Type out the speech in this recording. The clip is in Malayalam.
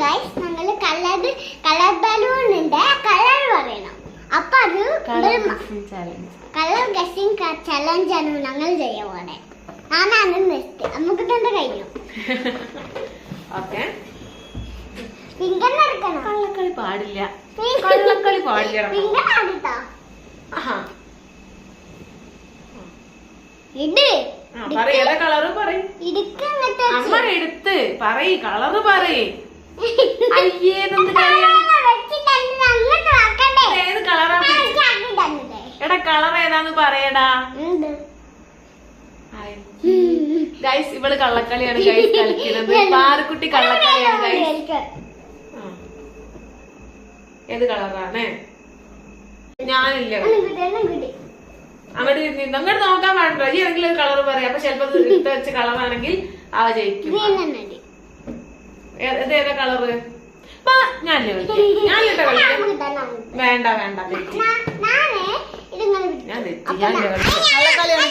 ഗൈസ് ഞങ്ങള് കളർ ബലൂണിന്റെ കളർ പറയണം. അപ്പൊ അത് കളർ ഗസിംഗ് ചലഞ്ച് ആണ് ഞങ്ങൾ ചെയ്യാൻ പോണേ. ഞാനാണ് നെക്സ്റ്റ്. നമുക്ക് തന്നെ കഴിഞ്ഞു. ഫിംഗർ നടക്കണം. കള്ളക്കളി പാടില്ല. കള്ളക്കളി പാടില്ല. ഫിംഗർ ആടിട്ടോ. ഇട്. ഏതാ കളറ് പറയും. അമ്മ എടുത്ത് പറയ് കളറ് പറയ്. അയ്യേതൊന്ന് ഏത് കളറാ? എടാ കളർ ഏതാന്ന് പറയടാ. ഗൈസ് ഇവള് കള്ളക്കളിയാണ് ഗൈസ് കളിക്കുന്നത്. പാറുക്കുട്ടി കള്ളക്കളിയാണ് ഗൈസ്. ഏത് കളറാണ്? ഞാനില്ല. അങ്ങോട്ട് അങ്ങോട്ട് നോക്കാൻ പാടില്ല. ഈ ഏതെങ്കിലും ഒരു കളർ പറയാം. അപ്പൊ ചിലപ്പോ എടുത്ത് വെച്ച കളറാണെങ്കിൽ അവ ജയിക്കും. ഏതാ കളറ്? ഞാനില്ല കളിക്കാം. ഞാനില്ല കളിക്കാം. വേണ്ട വേണ്ട തെറ്റി. ഞാൻ തെറ്റി. ഞാനില്ല കളിക്കാം. കള്ളക്കളിയാണ്